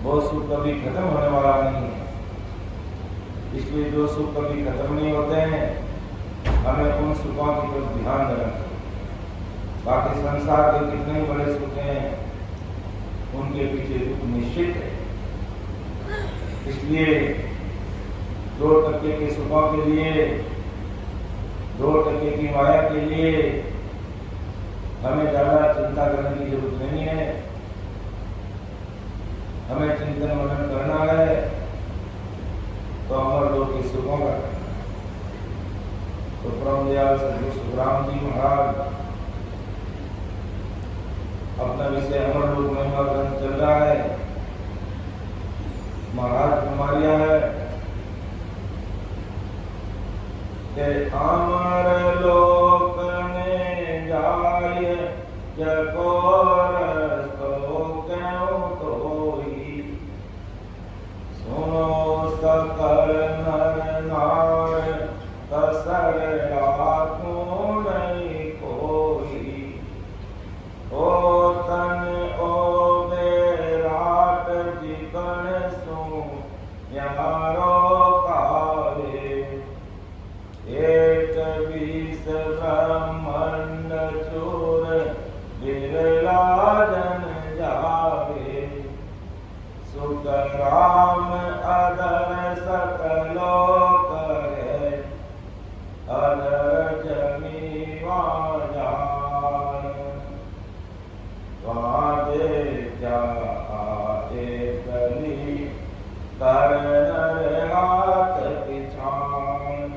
वो सुख कभी खत्म होने वाला नहीं है। इसलिए जो सुख कभी खत्म नहीं होते हैं, हमें उन सुखों की तरफ ध्यान देना चाहिए। बाकी संसार के कितने ही बड़े सुख हैं, उनके पीछे दुख निश्चित है। इसलिए 2% के सुखों के लिए, 2% की माया के लिए हमें ज्यादा चिंता करने की जरूरत नहीं है। हमें चिंतन मनन करना है तो अमर लोक के सुखों का करना। तो परम दयाल सद्गुरु सुखराम जी महाराज अपना विषय अमर लोक महिमा ग्रंथ चल रहा है। महाराज हमारिया है कि अमर लोक में जाय जकोर तो क्यों कोई, सुनो सकल नर नार कसर राखूं नहीं कोई। ओ तन ओ बेराट जिकन सू यारो कावे, एक 20 ब्रह्मंड चूर बिरला जन जावे। सुख राम अदर सकलो करे, अदर जमी जान। वादे क्या आए कली कर नर हाथ पिछान।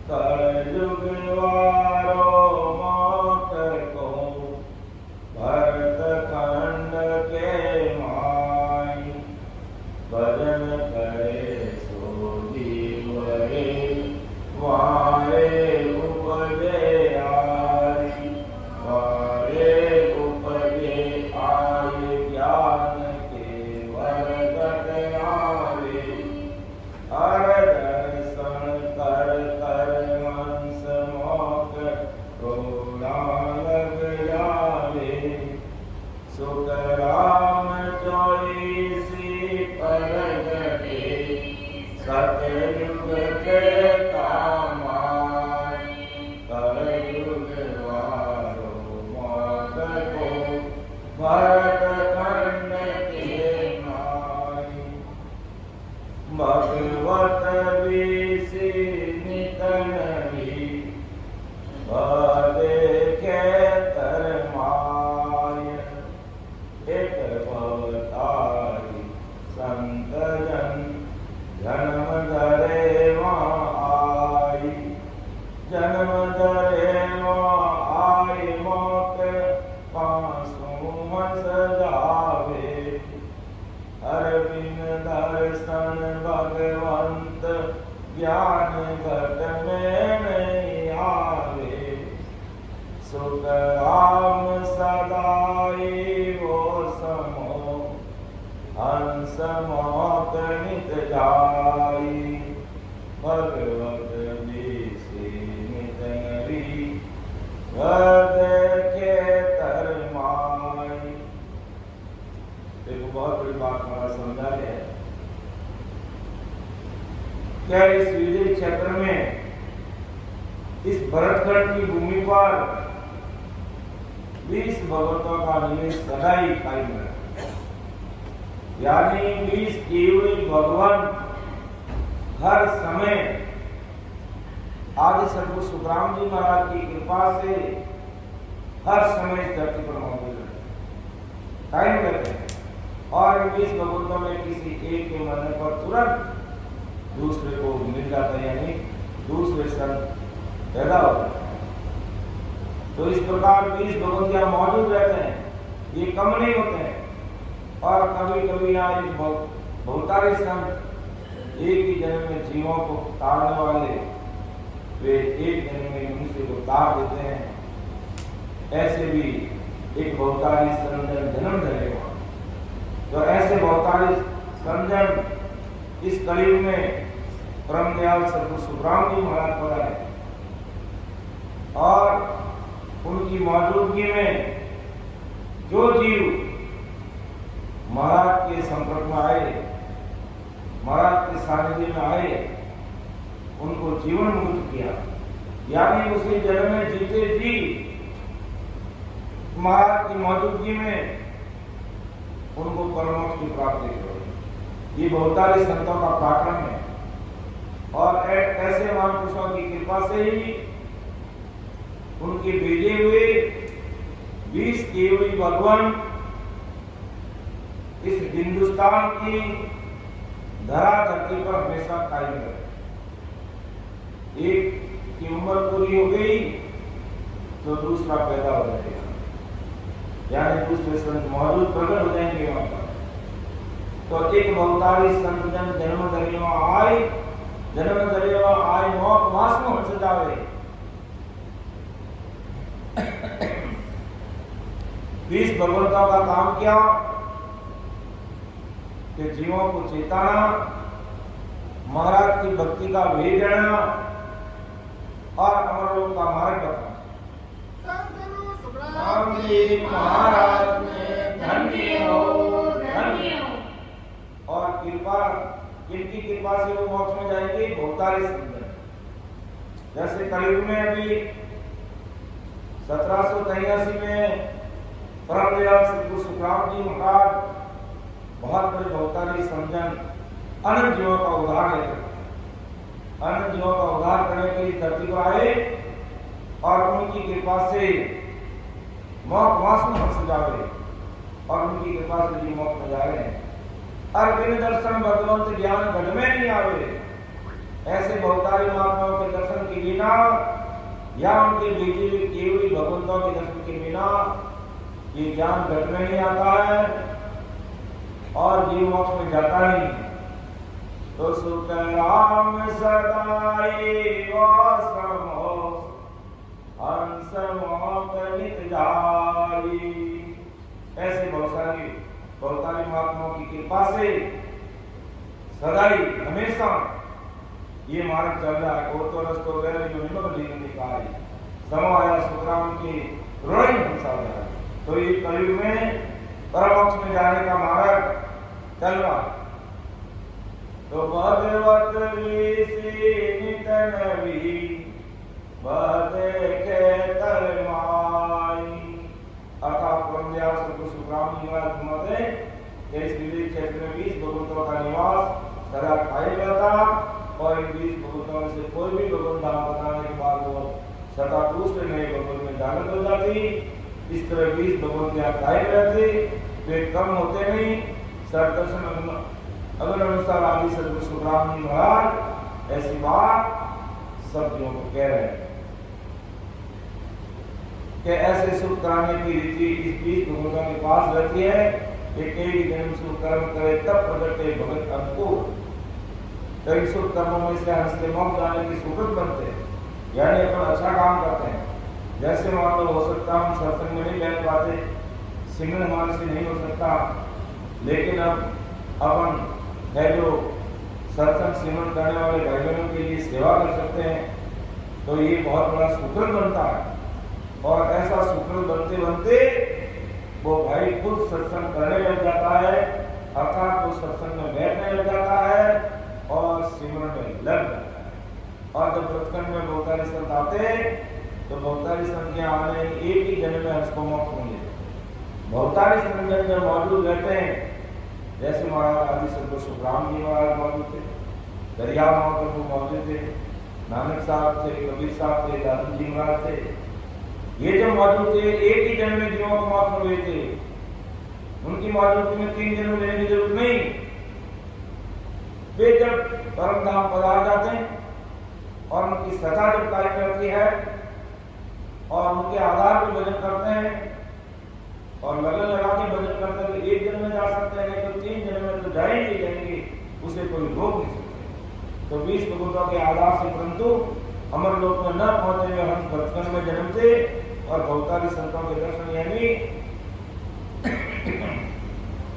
कर युग वारो मौत को भरत खंड के माई। भजन करे सो जीवरे वारे उपजे आई। वारे उपजे आई ज्ञान के वरगट आवे। हर दर्शन कर कर मंस मोक रोना लग जावे। सुख राम चौईसी परगटे, सतयुग के कामाई। कलयुग वारो मौत को भरत खंड के माई। भगवत बीसी नित नरी, देखे तर माय। एक भवतारी संत जन जन्म धरे आई। जन्म धरे आई मौत पांसों मन सजावे। हर बिन दर्शन भगवंत ज्ञान घट में नहीं आवे। सुख राम सदाई वो समो, हंस मौत नित जाई। भगवत बीसी नित नरी, देखे तर माई। एक बहुत बड़ी बात हमारा समझा है। क्या इस विजय क्षेत्र में, इस भरतखंड की भूमि पर 20 भगवतों का निवेश सदा ही कायम है। यानी 20 केवल भगवान हर समय आदि सद्गुरु सुखराम जी महाराज की कृपा से हर समय इस धरती पर मौजूद है, कायम रहते हैं। और इन 20 भगवतों में किसी एक के मरने पर तुरंत दूसरे को मिल जाता है, यानी दूसरे संत पैदा होते हैं। तो इस प्रकार 20 भगवत यहाँ मौजूद रहते हैं, ये कम नहीं होते हैं। और कभी कभी यहाँ एक बहुतारी संत एक ही जन्म में जीवों को तारने वाले, वे एक जन्म में मनुष्य को तार देते हैं। ऐसे भी एक बहुतारी संजन जन्म धरेगा। तो ऐसे बहुतारी संजन इस कलयुग में परम दयाल सद्गुरु सुखराम जी महाराज पर आए और उनकी मौजूदगी में जो जीव महाराज के संपर्क में आए, महाराज के सानिध्य में आए, उनको जीवन मुक्त किया, यानी उसी जन्म में जीते जी महाराज की मौजूदगी में उनको परमोक्ष की प्राप्ति करो। ये बहुतारी संतों का पराक्रम है और ऐसे महापुरुषों की कृपा से ही उनके भेजे हुए 20 केवड़ी भगवान इस हिंदुस्तान की धरा धरती पर हमेशा कायम रहे। एक की उम्र पूरी हो गई तो दूसरा पैदा हो जाएगा, यानी दूसरे संत मौजूद प्रकट हो जाएंगे वहां पर। तो एक बहुतारी संत जन जन्म धरियो आए, जन्म धरियो आए मौत मास में हंस जावे। 20 भगवंतों का काम किया कि जीवों को चेताना, महाराज की भक्ति का भेद देना और अमरों का मार्ग बताना। महाराज में धन्य हो, धन्य हो। और कृपा, किनकी कृपा से वो मोक्ष में जाएंगे? बहुतारी संत। जैसे कलयुग में अभी 1783 में परम दयाल श्री सुखराम जी महाराज बहुत बड़े बहुतारी समझन अनंत जीवों का उद्धार लेकर, अनंत जीवों का उद्धार करने के लिए धरती पर आए और उनकी कृपा से मौत मास में हंस जावे और उनकी कृपा से जी मौत में जावे। और बिन दर्शन भगवंत ज्ञान घट में नहीं आवे। ऐसे बहुतारी महात्माओं के दर्शन के बिना या उनके भेजे हुए केवली भगवंतों के दर्शन के बिना ये ज्ञान घट में नहीं आता है और जीव मोक्ष में जाता नहीं। तो सुख राम सदाई वासमो हंस मोहित जाई। ऐसे बहुतारी महात्माओं की कृपा से सदाई हमेशा ये मार्ग चल रहा है। और तो रस्तो गए जो निमक जीवन निकाय समाया सुखराम के रोई हंसा रहा है। तो ये कलयुग में परमोक्ष में जाने का मार्ग चल रहा। तो भगवत नितनवी देखे तरमाई। अर्थात परमदयाल सद्गुरु सुखराम जी महाराज घुमाते इस विवेक क्षेत्र में 20 भगवंतों का निवास सदा खाए रहता और इन 20 भगवंतों में से कोई भी भगवंत नाम बताने के बाद वो सदा दूसरे नए भगवंत में जागृत हो जाती। इस तरह 20 भगवंत यहाँ कायम रहते, वे कम होते नहीं। सरदर्शन अनुसार आदि सद्गुरु सुखराम जी महाराज ऐसी बात सब जीवों को कह रहे हैं कि ऐसे सुख कराने की रीति इस 20 भगवंतों के पास रहती है। एक ही जन्म सुख कर्म करे तब प्रगटे भगत अनुकूल। कई सुख कर्मों में से हंस के मोक्ष जाने की सुकृत बनते हैं, यानी अपन अच्छा काम करते हैं। जैसे मान लो हो सकता हम सत्संग में नहीं बैठ पाते, सिमरन हमारे से नहीं हो सकता, लेकिन अब अपन है जो सत्संग सिमरन करने वाले भाई बहनों के लिए सेवा कर सकते हैं, तो ये बहुत बड़ा सुकृत बनता है। और ऐसा सुकृत बनते बनते वो भाई खुद सत्संग करने लग जाता है, अर्थात वो सत्संग में बैठने लग जाता है और सिमरन में लग जाता है। और जब सत्संग में बहुतारी संत आते तो बहुतारी संख्या आने एक ही जन्म में हंस मोक्ष होंगे। बहुतारी संत जब मौजूद रहते हैं, जैसे महाराज आदि सद्गुरु सुखराम जी महाराज मौजूद थे, दरिया महाप्रभु मौजूद थे, नानक साहब थे, कबीर साहब थे, दादू जी महाराज थे। ये जो मौजूद थे एक ही जन्म में जीवों को मोक्ष हुए थे। उनकी मौजूदगी में 3 जन्म लेने की जरूरत नहीं। वे जब परम धाम पधार जाते हैं और उनकी सजा जब कायम रहती है और उनके आधार पर भजन करते हैं और लगन लगा के भजन करते हैं, तो 1 जन्म में जा सकते हैं, नहीं तो 3 जन्म में तो जाएंगे जाएंगे, उसे कोई रोक नहीं सकते। तो 20 भगवंतों के आधार से परंतु अमर लोक में न पहुंचे हुए हम बचपन में जन्मते और बहुतारी संतों के दर्शन यानी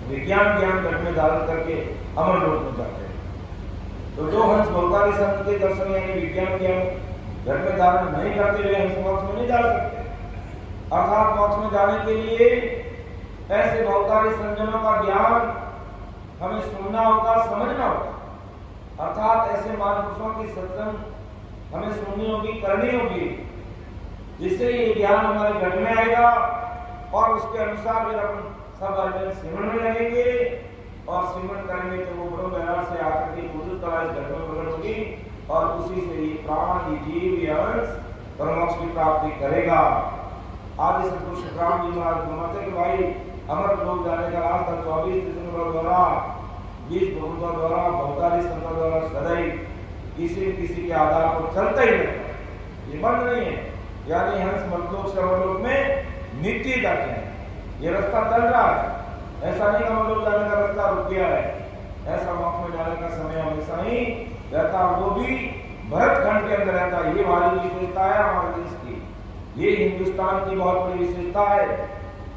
विज्ञान ज्ञान घट में धारण करके अमर लोक में जाते हैं। तो जो हंस बहुतारी संत के दर्शन यानी विज्ञान ज्ञान घट में धारण नहीं करते हुए हंस मोक्ष में नहीं जा सकते। अर्थात मोक्ष में जाने के लिए ऐसे बहुत सारे संजनों का ज्ञान हमें सुनना होगा, समझना होगा। अर्थात ऐसे महापुरुषों की सत्संग हमें सुननी होगी, करनी होगी, जिससे ये ज्ञान हमारे घर में आएगा और उसके अनुसार फिर हम सब अर्जन सिमरन में लगेंगे और सिमरन करेंगे तो वो ब्रह्म विहार से आकर के पूजित कला इस घर में प्रकट होगी और उसी से ये प्राण, ये जीव, ये अंश परमोक्ष की प्राप्ति करेगा। आदि सतगुरु सुखराम जी महाराज फरमाते कि भाई अमर लोक जाने का रास्ता 24 तीर्थंकरों द्वारा, 20 भगवतों द्वारा, बहुतारी संतों द्वारा सदैव किसी न किसी के आधार पर चलता ही रहता है, ये बंद नहीं है। यानी हंस मतलोक सर्वलोक में नित्य जाते हैं, ये रास्ता चल रहा है। ऐसा नहीं हम लोग जाने का रास्ता रुक गया है, ऐसा मोक्ष में जाने का समय हमेशा ही रहता, वो भी भरत खंड के अंदर रहता है। ये हमारी विशेषता है हमारे देश की, ये हिंदुस्तान की बहुत बड़ी विशेषता है।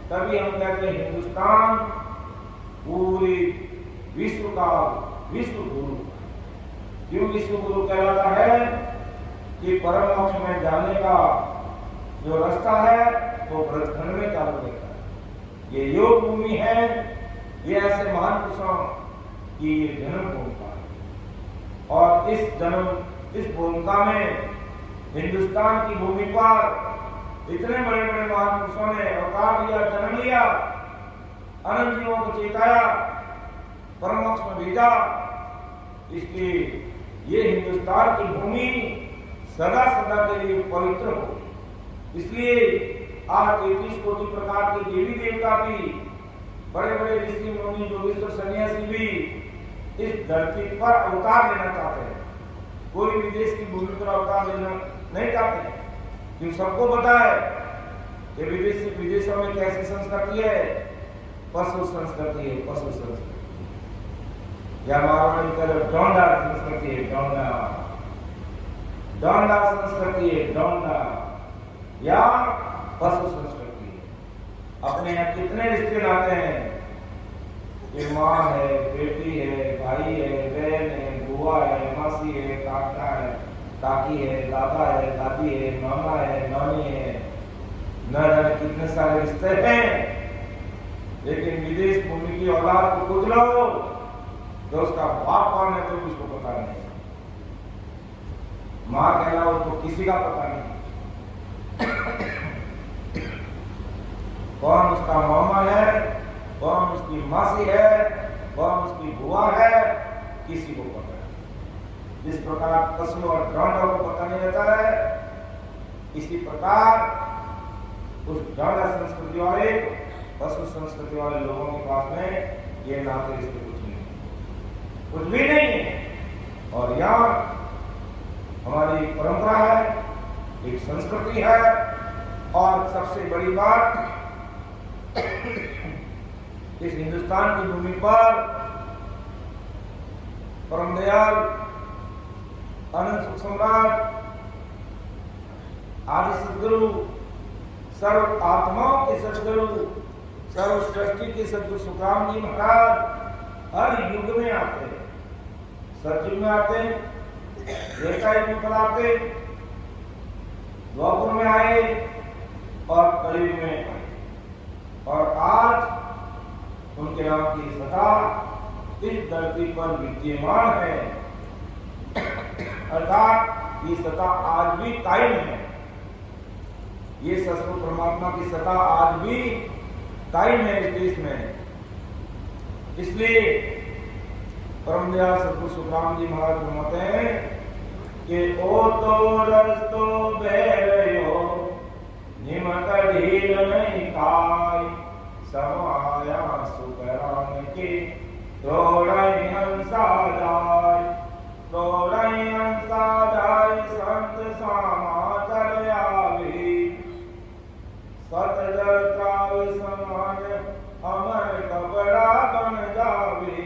तभी हम कहते हैं हिंदुस्तान पूरी विश्व का विश्व गुरु। क्यों विश्व गुरु कहलाता है? कि परम मोक्ष में जाने का जो रास्ता है वो भरत खंड में चालू रहता है। ये योग भूमि है, ये ऐसे महान पुरुषों की ये जन्म भूमिका है। और इस भूमिका में हिंदुस्तान की भूमि पर इतने बड़े बड़े महान पुरुषों ने अवतार लिया, जन्म लिया, अनंत जीवों को चेताया, परम मोक्ष में भेजा। इसलिए ये हिंदुस्तान की भूमि सदा सदा के लिए पवित्र हो। इसलिए आज 33 कोटि प्रकार के देवी देवता भी, बड़े बड़े ऋषि मुनि, योगेश्वर, सन्यासी भी इस धरती पर अवतार लेना चाहते हैं। कोई विदेश की भूमि पर अवतार लेना नहीं चाहते, क्योंकि सबको पता है कि विदेशों में कैसी संस्कृति है, पशु संस्कृति है, पशु संस्कृति, या मारवाड़ी तरफ डोंडा संस्कृति है, डोंडा संस्कृति है, डोंडा या पशु संस्कृति है। अपने यहाँ कितने रिश्ते नाते हैं, ये माँ है, बेटी है, भाई है, बहन है, बुआ है, मासी है, काका है, काकी है, दादा है, दादी है, मामा है, नानी है, न जाने कितने सारे रिश्ते हैं। लेकिन विदेश भूमि की औलाद को पूछ लो तो उसका बाप कौन है तो उसको पता नहीं, माँ कहना उसको किसी का पता नहीं, कौन उसका मामा है, कौन उसकी मासी है, कौन उसकी बुआ है, किसी को पता नहीं। जिस प्रकार पशु और डोंडा को पता नहीं रहता है, इसी प्रकार उस डोंडा संस्कृति वाले, पशु संस्कृति वाले लोगों के पास में ये नाते रिश्ते कुछ भी नहीं है। और यहाँ हमारी परंपरा है, एक संस्कृति है। और सबसे बड़ी बात, इस हिंदुस्तान की भूमि पर परम दयाल अनंत सुख सम्राट आदि सदगुरु, सर्व आत्माओं के सदगुरु, सर्व सृष्टि के सदगुरु सुखराम जी महाराज हर युग में आते हैं। सतयुग में आते, त्रेता युग में आते, द्वापर में आए और कलयुग में आए। और आज उनके नाम की सत्ता इस धरती पर विद्यमान है। अर्थात ये सत्ता आज भी कायम है, ये सत्य परमात्मा की सत्ता आज भी कायम है इस देश में। इसलिए परम दयाल सतगुरु सुखराम जी महाराज फरमाते हैं कि ओ तो रस्तो बहरयो निमक ढील नहीं खाई, समाया सुकरान के तोड़ई हंसा जाय, तोड़ई हंसा जाय, संत समाचार आवे, सतजल त्राव समान अमर कपड़ा बन जावे,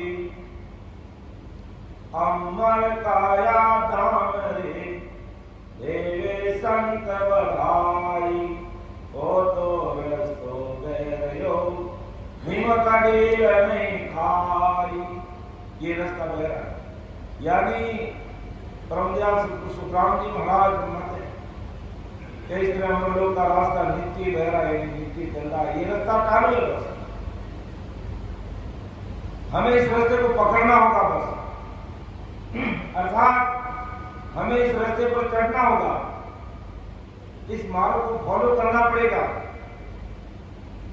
अमर काया धाम रे देवे संत बधाई, ओ तो रस्तो बहरयो निमक ढील नहीं खाई। ये रास्ता बह रहा है, यानी परम दयाल सतगुरु सुखराम जी महाराज फरमाते हैं इस तरह हम लोग का रास्ता नित्य बह रहा है, नित्य चल रहा है। ये रास्ता चालू है, हमें इस रास्ते को पकड़ना होगा बस, अर्थात हमें इस रास्ते पर चढ़ना होगा, इस मार्ग को फॉलो करना पड़ेगा।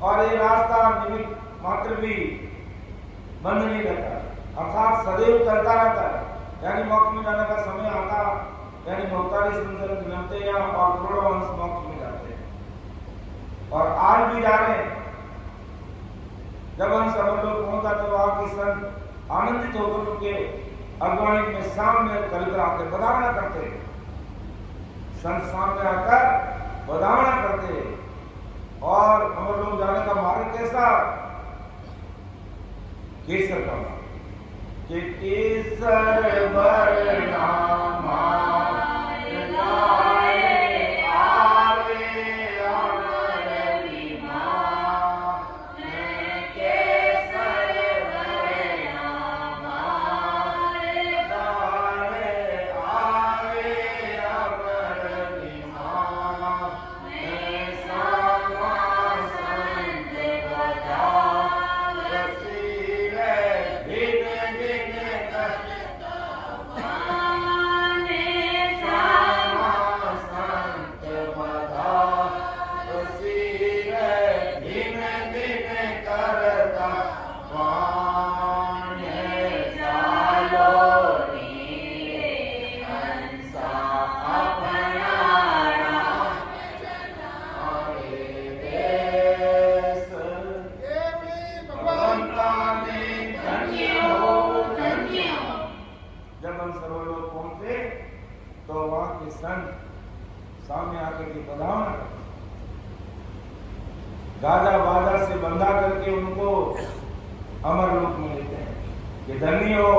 और ये रास्ता निमित्त मात्र भी बंद नहीं रहता, अर्थात सदैव चलता रहता है। यानी मोक्ष में जाने का समय आता, यानी 42 संवत्सर जन्मते या और करोड़ों अंश मोक्ष में जाते हैं, और आज भी जा रहे हैं। जब हम सब लोग पहुंचा तो वहां के संत आनंदित होकर उनके अगवानी में सामने चलकर आकर बधावना करते, संत सामने आकर बधावना करते। और हम लोग जाने का मार्ग कैसा, केसर का मार्ग, कि केसर वर्णा सामने आकर के बधावना, गाजा बाजा से बंधा करके उनको अमर लोक में लेते हैं कि धन्य हो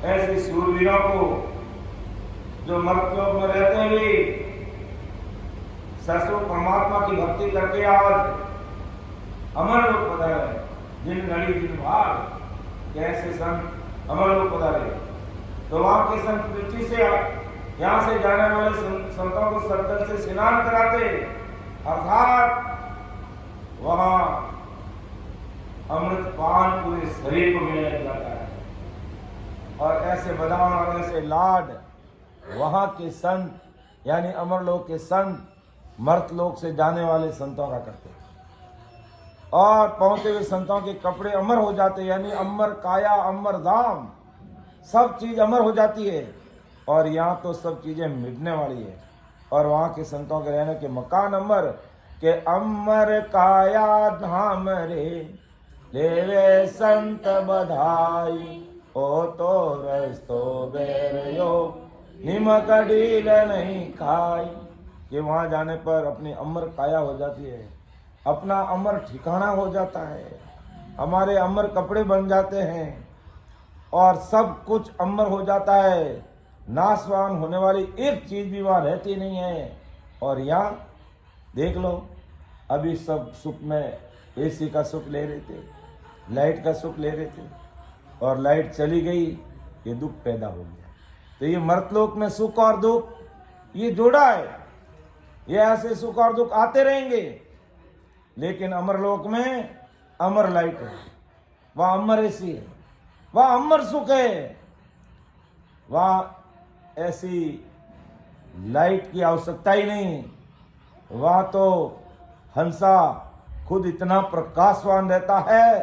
ऐसे शूरवीरों को जो मर्तलोक में रहते हुए ससुर परमात्मा की भक्ति करके आज अमर लोक पधारे, जिन घड़ी दिन भाग कैसे संत अमर लोक पधारे। तो वहां के संत पृथ्वी से यहाँ से जाने वाले संतों को सत्तर से स्नान कराते, अर्थात वहां अमृत पान पूरे शरीर को मिलने जाता है। और ऐसे बदाम और ऐसे लाड वहां के संत यानी अमरलोक के संत मर्तलोक से जाने वाले संतों का करते, और पहुंचे हुए संतों के कपड़े अमर हो जाते, यानी अमर काया अमर धाम, सब चीज अमर हो जाती है। और यहाँ तो सब चीजें मिटने वाली है। और वहाँ के संतों के रहने के मकान अमर के अमर काया धाम रे लेवे संत बधाई, ओ तो रस्तो बेरयो निमक डील नहीं खाई। कि वहाँ जाने पर अपनी अमर काया हो जाती है, अपना अमर ठिकाना हो जाता है, हमारे अमर कपड़े बन जाते हैं और सब कुछ अमर हो जाता है। नाशवान होने वाली एक चीज भी वहाँ रहती नहीं है। और यहाँ देख लो, अभी सब सुख में एसी का सुख ले रहे थे, लाइट का सुख ले रहे थे, और लाइट चली गई, ये दुख पैदा हो गया। तो ये मर्तलोक में सुख और दुख ये जोड़ा है, ये ऐसे सुख और दुख आते रहेंगे। लेकिन अमरलोक में अमर लाइट है, वहाँ अमर एसी है, वहाँ अमर सुख है, वहाँ ऐसी लाइट की आवश्यकता ही नहीं। वहाँ तो हंसा खुद इतना प्रकाशवान रहता है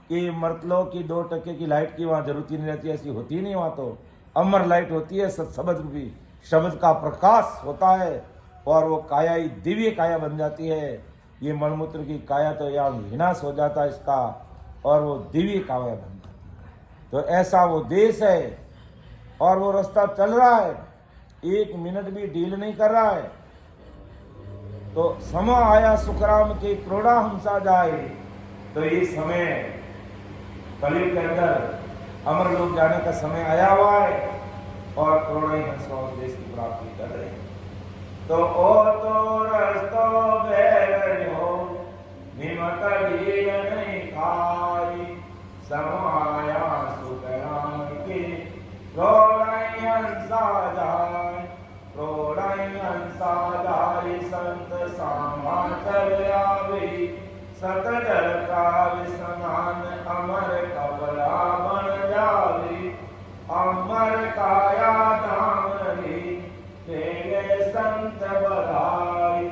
कि मर्तलोक की 2% की लाइट की वहाँ जरूरत ही नहीं रहती, ऐसी होती नहीं। वहाँ तो अमर लाइट होती है, सत्शब्द रूपी शब्द का प्रकाश होता है, और वो काया ही दिव्य काया बन जाती है। ये मलमूत्र की काया तो यहाँ विनाश हो जाता है इसका, और वो दिव्य काया बन जाती है। तो ऐसा वो देश है, और वो रास्ता चल रहा है, 1 मिनट भी डील नहीं कर रहा है। तो समय आया सुखराम के क्रोड़ा हमसा जाए। तो ये समय कलयुग के अंदर अमर लोग जाने का समय आया हुआ है, और क्रोड़ा ही हंसवा देश की प्राप्ति कर रहे हैं। तो ओ तो रस्तो बेरयो निमक डील नहीं खाई, समाया सुखराम के क्रोड़ाई हंसा जाए, क्रोड़ाई हंसा जाए। संत सामा चल आवे, सत जल का स्नान अमर कप बला बन जावी अमर काया धाम रही तेरे संत बधाई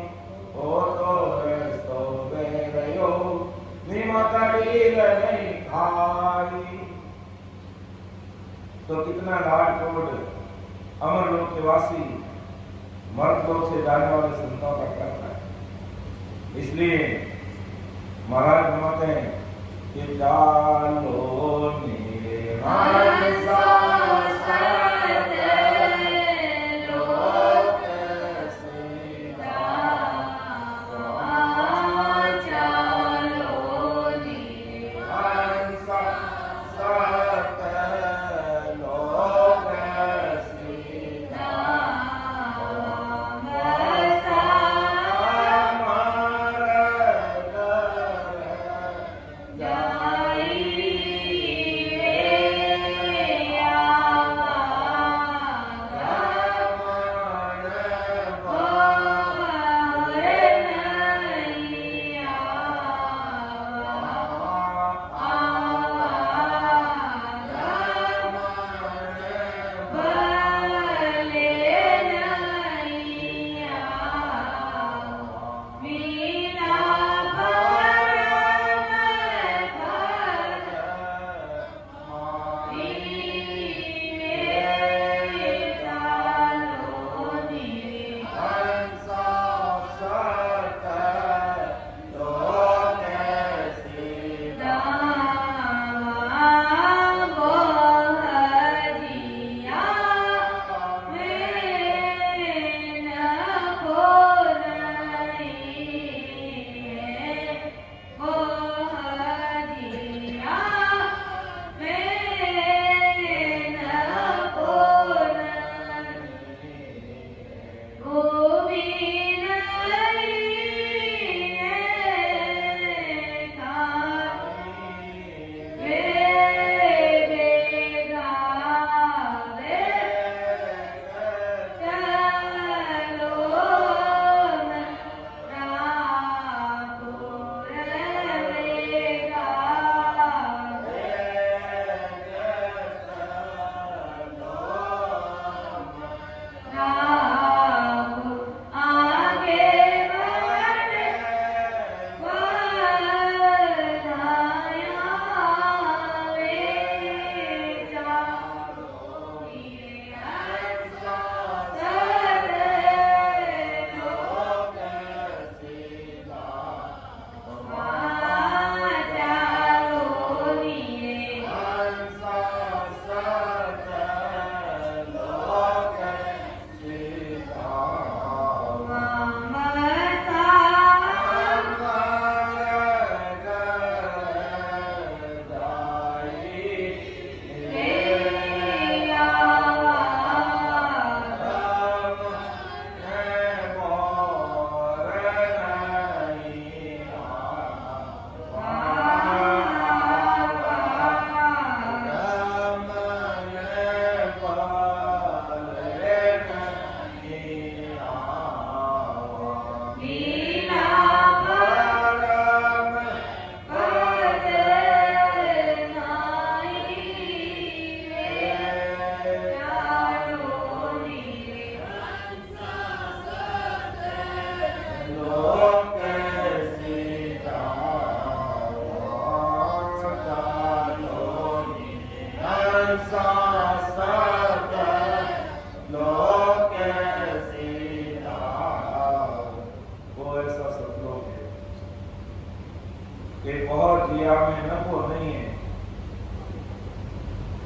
ओ तो रस्तो गयो निमक लील नहीं खाई। तो कितना लाड कोड अमर लोक के वासी मर्द लोक से जाने वाले संतों का करता है। इसलिए महाराज फरमाते हैं कि डालो नीरे मानसा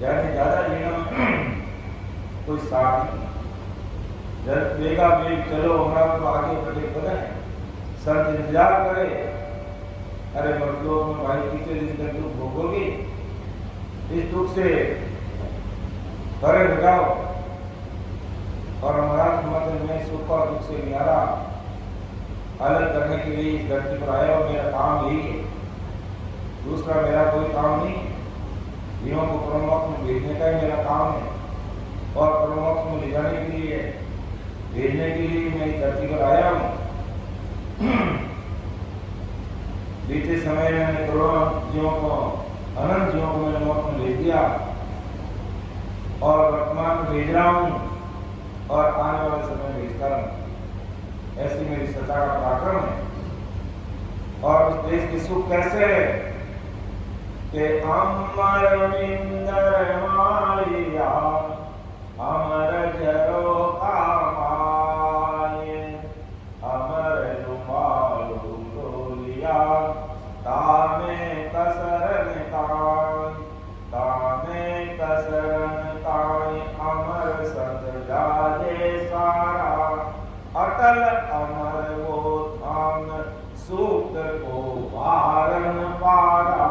यानी ज्यादा जीना कोई साथ नहीं। जब बेगा बेग चलो हमारा तो आगे बढ़े पता है संत इंतजार करे। अरे मजदूर में भाई कितने दिन तक दुख भोगोगे, इस दुख से परे हो जाओ। और महाराज मतलब मैं सुख और दुख से न्यारा अलग करने के लिए इस धरती पर आया और मेरा काम यही है, दूसरा मेरा कोई काम नहीं। जीवों को परमोक्ष में भेजने का ही मेरा काम है और परमोक्ष में ले जाने के लिए भेजने के लिए मैं इस धरती पर आया हूँ। बीते समय में मैंने करोड़ों जीवों को अनंत जीवों को मैंने मौत में ले दिया और वर्तमान में भेज रहा हूं और आने वाले समय में भेजता रहूं। ऐसी मेरी सत्ता का पराक्रम है। और उस देश की सुख कैसे है कि अमर मिंदर मालिया अमर जरो कामाये अमर रुमालू डोलिया तामे कसरन ताय अमर सत जाजे सारा अटल अमर वो धाम सुख को वारन पारा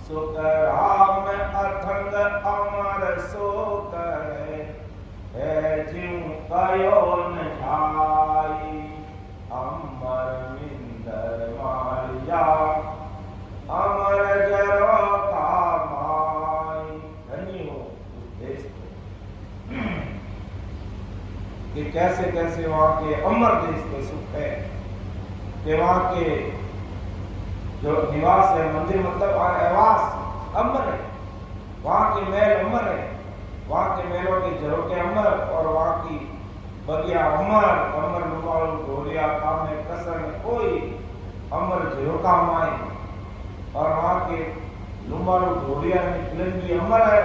सुख राम अथंग अमर सोक है जीव कयो न जाई अमर मिंदर मालिया अमर जरो कामाई। धन्य हो उस देश कि कैसे कैसे वहां के अमर देश के सुख है कि वहां के जो निवास है, मंदिर मतलब आवास अमर है, वहां के महल अमर है, वहां के महलों के झरोखे अमर और वहां की बगिया अमर अमर लुमालू ढोलिया काम में कसर में कोई अमर झरोका माए और वहां के लुमालू ढोलिया में फिल्म अमर है।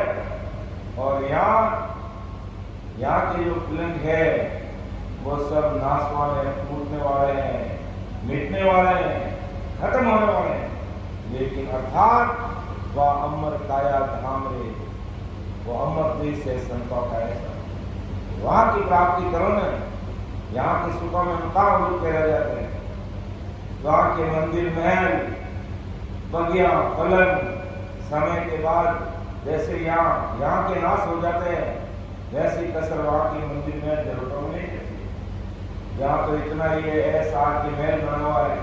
और यहाँ के जो फिल्म है वो सब नाश वाले टूटने वाले हैं, मिटने वाले हैं, खत्म होने वाले हैं। लेकिन अर्थात वह अमर काया धाम रे वो अमर देश है संतों का ऐसा वहां की प्राप्ति करो न। यहाँ के सुखों में हम कहाँ रुके रह जाते हैं। वहां के मंदिर महल बगिया पलंग समय के बाद जैसे यहाँ के नाश हो जाते हैं वैसे कसर वहां की मंदिर में जरूरतों में नहीं रहती। यहाँ तो इतना ये ऐसा के महल बना हुआ है,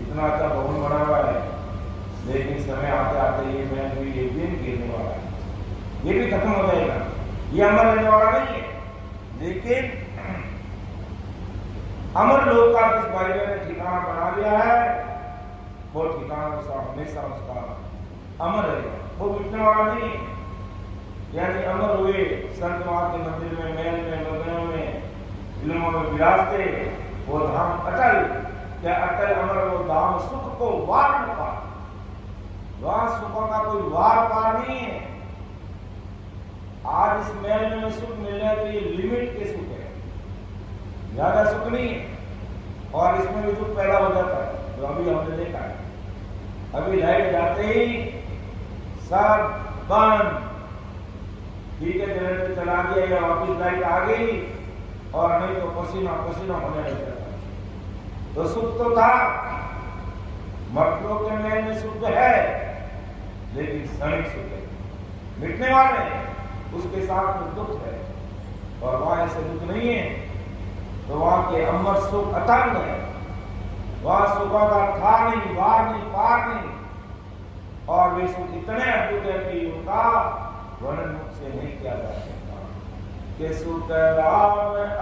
इतना अच्छा भवन बना हुआ है, लेकिन समय आते आते ये महल भी एक दिन गिरने वाला है, ये भी खत्म हो जाएगा, ये अमर रहने वाला नहीं है। लेकिन अमर लोक का जिस भाई ने ठिकाना बना लिया है वो ठिकाना उसका हमेशा उसका अमर रहेगा, वो मिटने वाला नहीं है। यानी अमर हुए संत वहां के मंदिर में महल में बगलों में फिल्मों में विराजते वो धाम अटल क्या अटल अमर वो धाम सुख को वार न पार। वहां सुखों का कोई वार पार नहीं है। आज इस महल में सुख मिल रहा है तो ये लिमिट के सुख है, ज्यादा सुख नहीं है। और इसमें भी दुख पैदा हो जाता है जो अभी हमने देखा है। अभी लाइट जाते ही सब बंद, ठीक है जनरेटर चला दिया या वापिस लाइट आ गई और नहीं तो पसीना पसीना होने लग जाता है। तो सुख तो था, मर्दों के महल में सुख है लेकिन क्षणिक सुख है, मिटने वाले हैं, उसके साथ में दुख है। और वहां ऐसे दुख नहीं है, तो वहां के अमर सुख अतंग है। वहां सुखों का था नहीं, वार नहीं, पार नहीं। और वे सुख इतने अद्भुत है कि उनका वर्णन मुझसे नहीं किया जा सकता। कि सुख राम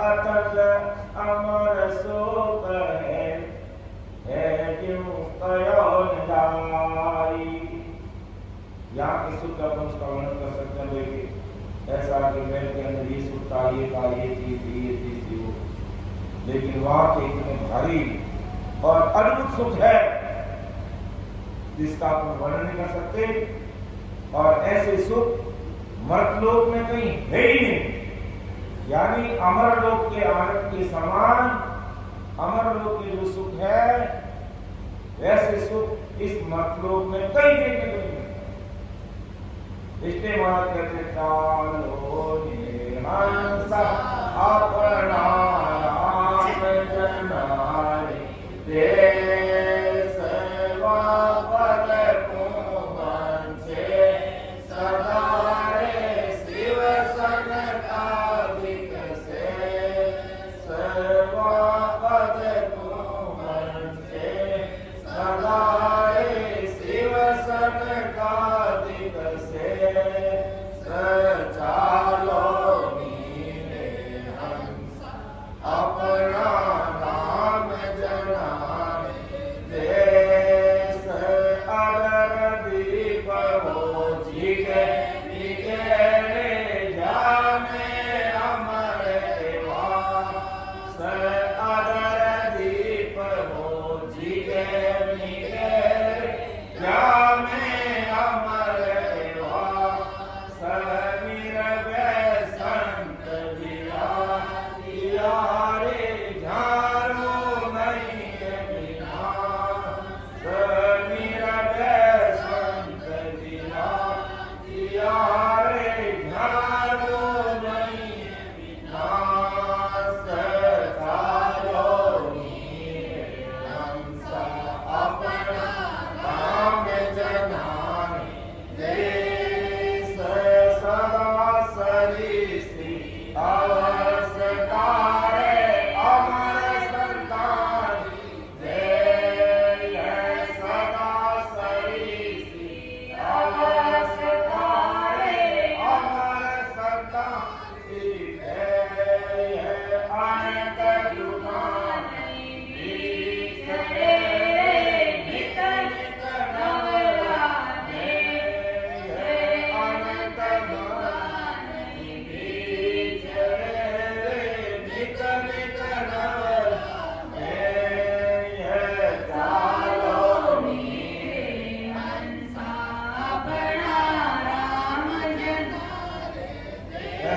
अतल अमर सुख है क्यों कयो न जाई। यहाँ के सुख का हम उसका वर्णन कर सकते हैं, लेकिन ऐसा कि महल के अंदर ये सुख था, ये था, ये चीज थी वो, लेकिन वहां के इतने भारी और अद्भुत सुख है जिसका आप वर्णन नहीं कर सकते। और ऐसे सुख मर्तलोक में कहीं है ही नहीं। यानी अमर लोक के आनंद के समान अमर लोक के जो सुख है वैसे सुख इस मर्तलोक में कहीं देखने को नहीं मिलता। इसलिए महाराज कहते चालो हंसा अपना राम जनारे देश वापद को बंचे सदा रे शिव सन कादिक से सर्वापद को बंचे सदा रे शिव सन कादिक से चालो नीले हंस अपना नाम जनारे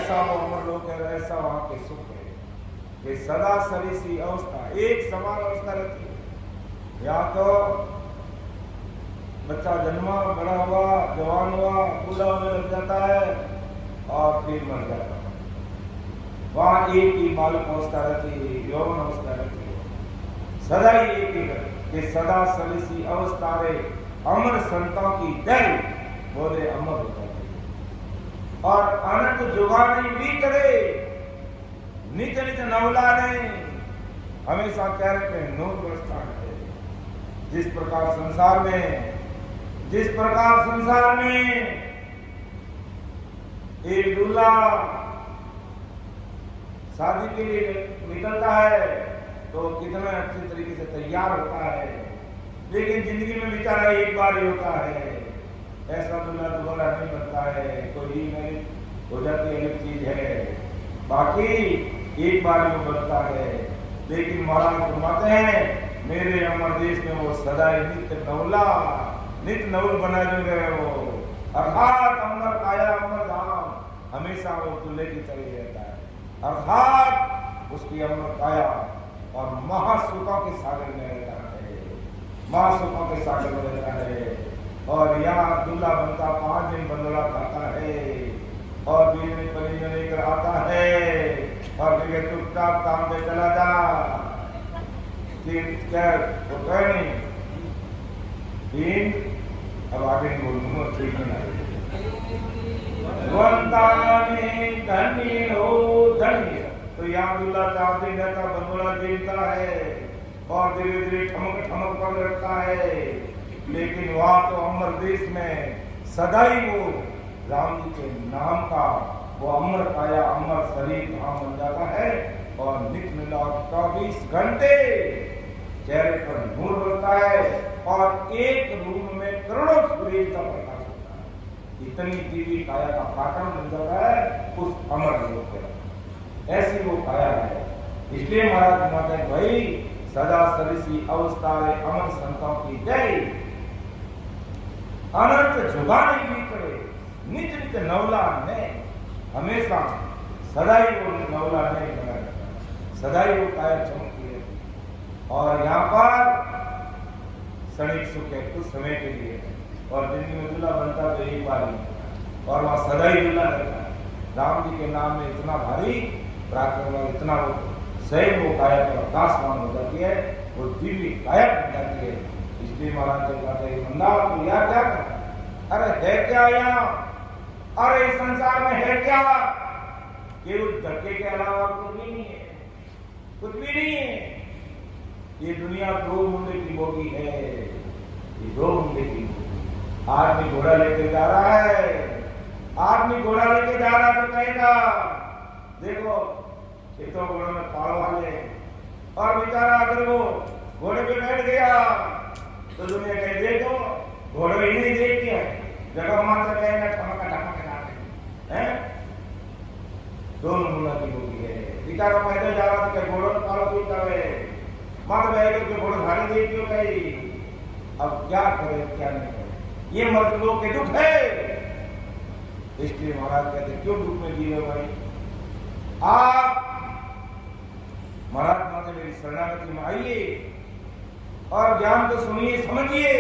ऐसा वो अमर लोक है, ऐसा वहां के सुख है कि सदा सरिसी अवस्था, एक समान अवस्था रहती है। या तो बच्चा जन्मा, बड़ा हुआ, जवान हुआ, बूढ़ा होने लग जाता है और फिर मर जाता है। वहां एक ही बालक अवस्था रहती है, यौवन अवस्था रहती है। सदा ही एक ही कि सदा सरिसी अवस्था रे अमर संतों की दल बोले अमर हो जाते और अनंत जुगानी बीत रे नित नित नवला ने हमेशा कह रहे हैं नूर व्यवस्था है। जिस प्रकार संसार में एक दूल्हा शादी के लिए निकलता है तो कितना अच्छे तरीके से तैयार होता है, लेकिन जिंदगी में बेचारा एक बार ही होता है। ऐसा दूल्हा दोबारा नहीं बनता है, कोई नहीं हो जाती अलग चीज है, बाकी एक बार ही बनता है। लेकिन महाराज फरमाते हैं मेरे अमर देश में वो सदा नित नवल बना जो गए वो, अर्थात अमर काया अमर धाम हमेशा वो दूल्हे की तरह रहता है, अर्थात उसकी अमर काया और महासुखों के सागर में रहता है, महासुखों के सागर में रहता है। और यहाँ दूल्हा बनता 5 दिन बंदला खाता है और बीवी परिजन लेकर आता है और फिर चुपचाप काम पे चला जा। क्या तो कह नहीं तीन, अब आगे नहीं बोलूंगा, ठीक नहीं धन्य। तो यहाँ दूल्हा 4 दिन रहता, बंदोला जीतता है और धीरे धीरे ठमक कर रखता है। लेकिन वहां तो अमर देश में सदा ही वो राम जी के नाम का वो अमर काया अमर शरीर धाम बन जाता है और नित मिला 24 घंटे चेहरे पर नूर होता है और एक रूम में करोड़ों सूर्य का प्रकाश होता है। इतनी दिव्य काया का पाटन बन जाता है उस अमर लोक में, ऐसी वो काया है। इसलिए महाराज माता भाई सदा सरिसी अवस्था अमर संतों की जय, अनंत जुगानी बीतरे नित नित नवला ने, हमेशा सदा ही वो नवला नहीं बना रहता, सदा ही वो काया चमकती रहती। और यहाँ पर क्षणिक सुख है कुछ समय के लिए, और जिंदगी में दूल्हा बनता तो एक बार ही, और वहाँ सदा ही दूल्हा रहता है। राम जी के नाम में इतना भारी पराक्रम, इतना वो स्वयं वो काया का आकाशमान हो जाती है, वो दिव्य काया बन जाती है। इसलिए महाराज जी कहते हैं बंदा तो यार क्या कर, अरे है क्या यहाँ, अरे इस संसार में है क्या, केवल धक्के के अलावा कुछ भी नहीं है, कुछ भी नहीं है। ये दुनिया 2 मुंडे की बोगी है, ये 2 मुंडे की बोगी। आदमी घोड़ा लेके जा रहा है, आदमी घोड़ा लेके जा रहा तो कहेगा देखो खेतों घोड़ों में पाल वाले, और बेचारा अगर वो घोड़े पे बैठ गया तो दुनिया कहे देखो घोड़े ही नहीं देख के जगह मात्र कहेगा ठमका हैं। दोनों मुन्ना की बोगी है, बेचारा पैदल जा रहा था घोड़ों में पालो क्यों कर रहे, मात्र बैठ के घोड़े धारे देख क्यों गई। अब क्या करे क्या नहीं करे, ये मर्द लोग के दुख है। इसलिए महाराज कहते क्यों दुख में जी रहे भाई, आप महाराज माते मेरी शरणागति में आइए और ज्ञान को सुनिए समझिए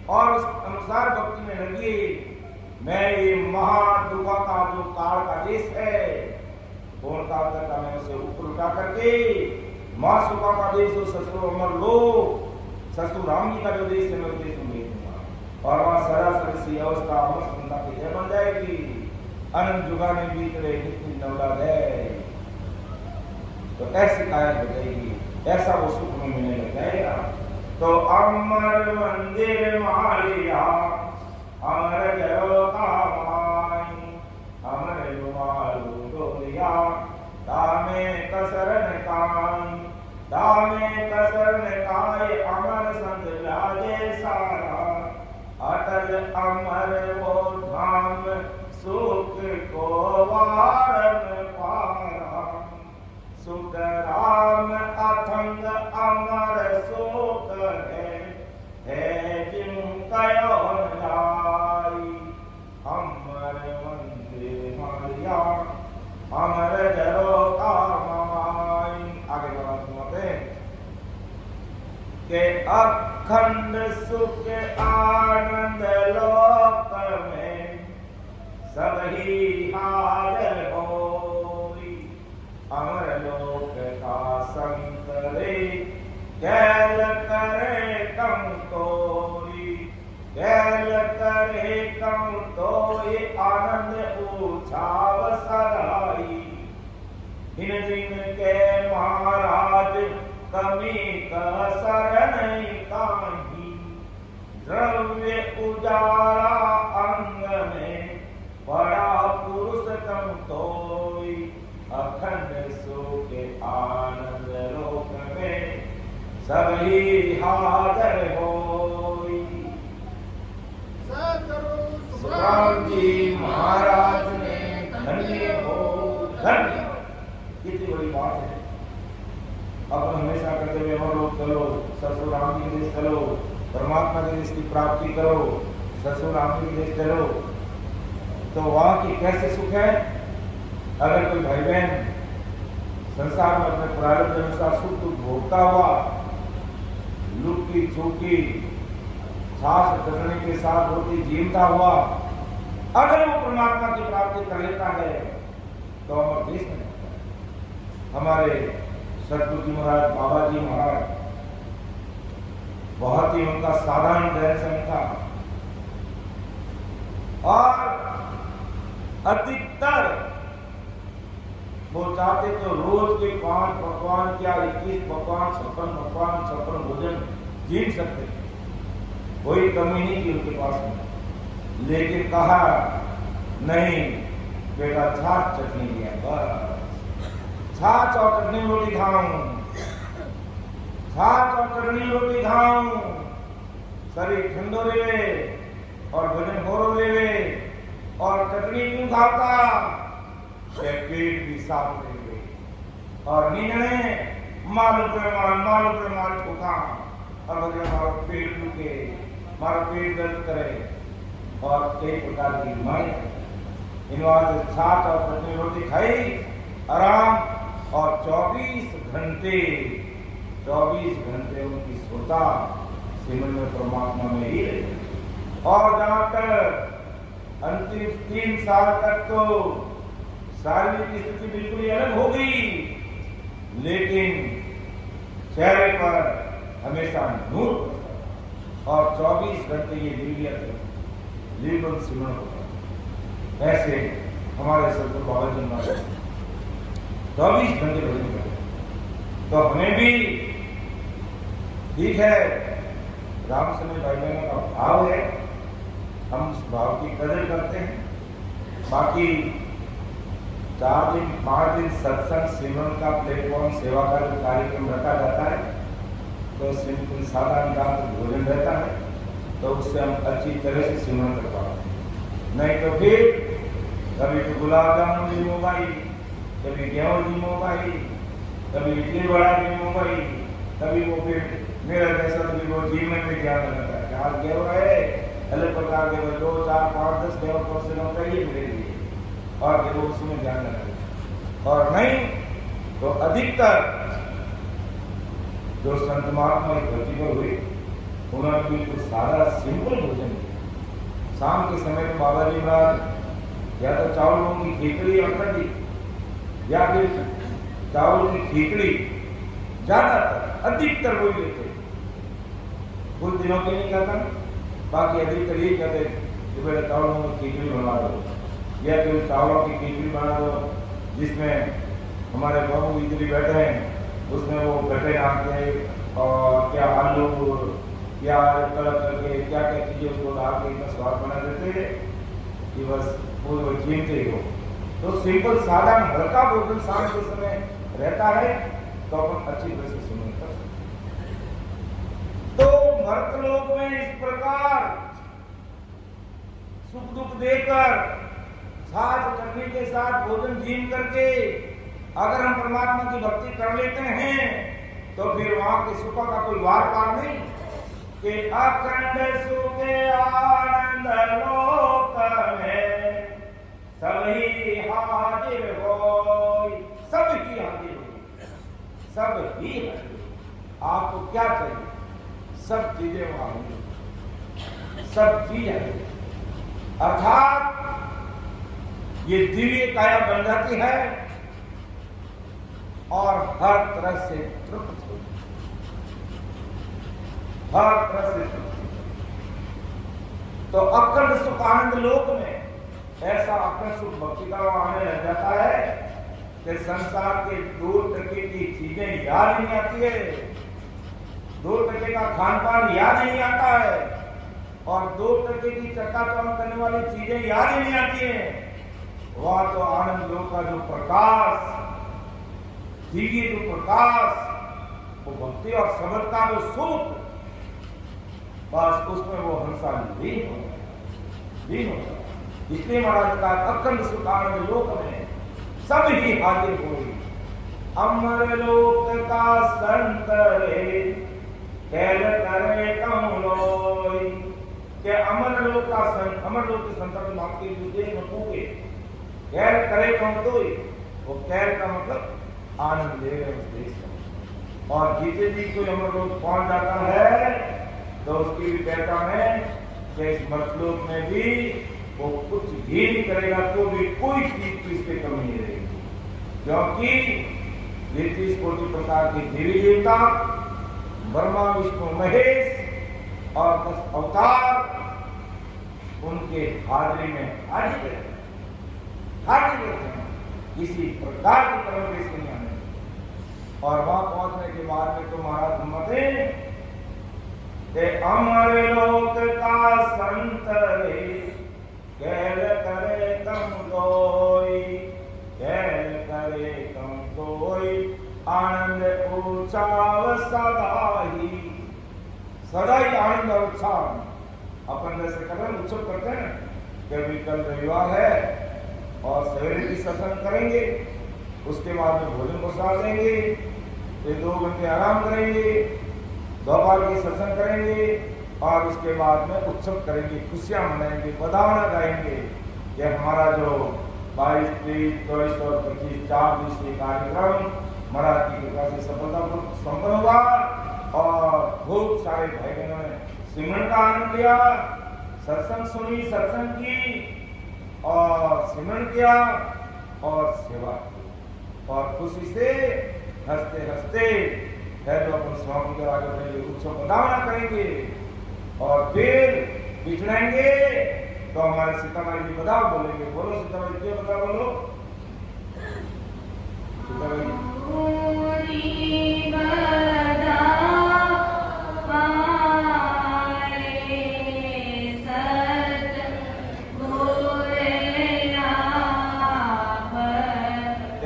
और उस अनुसार भक्ति में लगिए। मैं ये महादुखा का जो काल का देश है, कौन काल तक का मैं उसे ऊपर उठा करके महासुखा का देश जो ससुर अमर लोग, ससुर राम जी का जो देश है मैं देश में भेज दूंगा और वहां सरासर सी अवस्था अमर संता की जय बन जाएगी। अनंत जुगाने बीत रहे नित्य नवला है, तो ऐसी काया हो जाएगी, ऐसा वो सुख में मिलने लग जाएगा। तो अमर मंदिर मारिया अमर जयो कामाई, अमर रुमालू डोलिया दामे कसरन काई, दामे कसरन काई अमर संग लाजे सारा, अटल अमर वो धाम सुख को वारन पारा, सुख राम अथंग अमर सुख है जिन कयो जाई, अमर मंदिर मारिया अखंड सुख आनंद लोक में सब ही हाजर होई। अमर लोक का संत रे कैल करे कम तोरी, कैल करे कम तोरी आनंद उछाव सदाई। इन दिन के महाराज कमी कसर नहीं काही, द्रव्य उजाला अंग में बड़ा पुरुष कम तोई। अखंड सुख आनंद लोक में सभी हाजर होई। सुखराम जी महाराज ने धन्य हो धन्य। कितनी बड़ी बात है। अब हमेशा कहते हुए हम लोग चलो ससुर राम जी देश चलो, परमात्मा के देश की प्राप्ति करो, ससुर राम जी देश चलो। तो वहां की कैसे सुख है? अगर कोई भाई बहन संसार में अपने प्रारब्ध अनुसार सुख दुख भोगता हुआ लुक्की चूकी छाछ चटनी के साथ रोटी जीवता हुआ अगर वो परमात्मा की प्राप्ति कर लेता है तो अमर देश में हमारे सतगुरु जी महाराज, बाबा जी महाराज, बहुत ही उनका साधारण रहन सहन था और अधिकतर वो चाहते तो रोज के 5 पकवान क्या 21 पकवान 56 भोजन जीव सकते, कोई कमी नहीं थी उनके पास में। लेकिन कहा नहीं बेटा छाछ चटनी लिया, बस छाछ और चटनी रोटी खाऊं, छाछ और चटनी रोटी खाऊं, शरीर ठंडो रहे और भोजन होरो रहे और चटनी क्यों खाता? पेट भी साफ रहे और नींदने मालू प्रमाण ठोका और भोजन हमारा पेट दुखे, हमारा पेट दर्द करे और कई प्रकार की बीमारी। इन से छाछ और चटनी रोटी खाई आराम और 24 घंटे उनकी सोता सिमरन में परमात्मा में ही रही। और जहाँ तक अंतिम 3 साल तक तो शारीरिक स्थिति बिल्कुल ही अलग हो गई, लेकिन चेहरे पर हमेशा नूर और 24 घंटे ये निर्विघ्न सिमरन होता। ऐसे हमारे सतगुरु बाबा जी महाराज 24 घंटे भजन करते। तो हमें भी ठीक है, राम समय भाई बहनों का भाव है, हम उस भाव की कदर करते हैं। बाकी 4 दिन 5 दिन सत्संग सिमरन का प्लेटफॉर्म सेवा का जो कार्यक्रम रखा जाता है तो सिंपल सादा निरामिष भोजन रहता है, तो उससे हम अच्छी तरह से सिमरन कर पाते हैं। नहीं तो फिर कभी तो गुलाब जामुन दी मोबाइल, कभी गेहूं दी मोबाइल, कभी इडली बड़ा दी मोबाइल, कभी वो फिर मेरा जैसा तो वो जीवन में ध्यान रखता है। आज गेहूं है अलग प्रकार के 2 4 5 10 गेहूं परसेंट चाहिए मेरे लिए और वो उसमें ध्यान रखें। और नहीं तो अधिकतर जो संत महात्मा की धरती पर हुई उन्होंने बिल्कुल सादा सिंपल भोजन किया। शाम के समय में बाबा जी महाराज या तो चावलों की खिचड़ी और कढ़ी या फिर चावल की खिचड़ी ज्यादातर अधिकतर वही लेते, कुछ दिनों के नहीं कहता, बाकी अधिकतर यही कहते कि बेटा चावलों की खिचड़ी बना दो या फिर चावलों की खिचड़ी बना दो जिसमें हमारे बाबू इधर बैठे हैं, उसमें वो गट्टे डालते और क्या आलू प्याज तड़क करके क्या क्या चीजें उसको डाल के इतना स्वाद बना देते हैं कि बस वो जीते ही हो। तो सिंपल सादा हल्का भोजन शाम के समय रहता है तो अपन अच्छी तरह से सुन कर सकते। तो मर्तलोक में इस प्रकार सुख दुख देकर छाछ चटनी के साथ भोजन जीव करके अगर हम परमात्मा की भक्ति कर लेते हैं तो फिर वहां के सुख का कोई वार पार नहीं कि अखंड सुख आनंद लोक में सभी हाजिर होई, सब ही हाजिर होई, सब ही हाजिर। आपको क्या चाहिए? सब चीजें वहां होंगी, सब चीजें, अर्थात ये दिव्य काया बन जाती है और हर तरह से तृप्त होती है, हर तरह से तृप्त। तो अखंड सुख आनंद लोक में ऐसा अखंड सुख भक्ति का आने लग जाता है कि संसार के 2 टके की चीजें याद नहीं आती है, 2 टके का खान पान याद नहीं आता है, और 2 टके की चक्काचौंध करने वाली चीजें याद ही नहीं आती है। वह तो आनंद लोक का जो प्रकाश, दिव्य जो प्रकाश, वो भक्ति और शब्द का जो सुख, बस उसमें वो हंसा लीन होता। इसलिए महाराज का अखंड सुख आनंद लोक में सब ही हाजिर हुई। अमर लोक का संत रे कैल करे कमलोई, के अमर लोक का संत, अमर लोक के संत की बात की देश में पूके कैल करे कमलोई, वो कैल का मतलब आनंद ले रहे उस देश का। और जिसे भी कोई अमर लोक पहुंच जाता है तो उसकी भी पहचान है कि इस मरलोक में भी वो कुछ भी नहीं करेगा तो भी कोई चीज की इसकी कमी नहीं रहेगी, क्योंकि 33 कोटि प्रकार के देवी देवता, ब्रह्मा विष्णु महेश और 10 अवतार उनके हाजिरी में हाजिर रहते हैं, किसी प्रकार की कमी इसके नहीं आने। और वहां पहुंचने के बाद में तो महाराज हिम्मत ते अमर लोक का संत रे कैल करे कम कोई, कैल करे कम कोई, आनंद उत्साह सदा ही आनंद और उत्साह। अपन जैसे कर रहे हैं, उत्सव करते हैं कि अभी कल रविवार है और सवेरे की सत्संग करेंगे, उसके बाद में भोजन प्रसाद देंगे, फिर 2 घंटे आराम करेंगे, दोपहर की सत्संग करेंगे और उसके बाद में उत्सव करेंगे, खुशियां मनाएंगे, बधाना गाएंगे। ये हमारा जो 22, 23, 24 और 25 4 दिवसीय कार्यक्रम महाराज की कृपा से सफलतापूर्वक संपन्न हुआ और बहुत सारे भाई बहनों ने सिमरन का आनंद लिया, सत्संग सुनी, सत्संग की और सिमरन किया और सेवा की और खुशी से हंसते हंसते है जो अपन स्वामी के आगे बढ़ेंगे, उत्सव बधाना करेंगे और फिर बिछड़ेंगे तो हमारे सीताबाई जी बधाओ बोलेंगे। बोलो सीताबाई जी, बधाओ बोलो सीताबाई जी।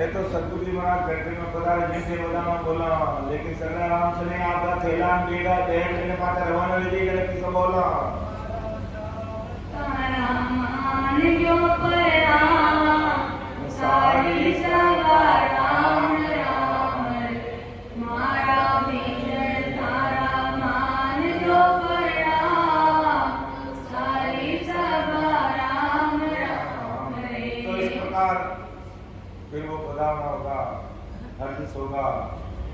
तो सतगुरु जी महाराज बैठे में पधारे जिनसे बधाना बोला, लेकिन सरला राम से नहीं आता थैला बेड़ा देह लेने पाता रवाना ले जाएगा किसको बोला मान जो परा सारी सवा राम राम मारा भीतर तारा मान जो परा सारी सवा राम राम। तो इस प्रकार फिर वो बधाना होगा, हर्ष होगा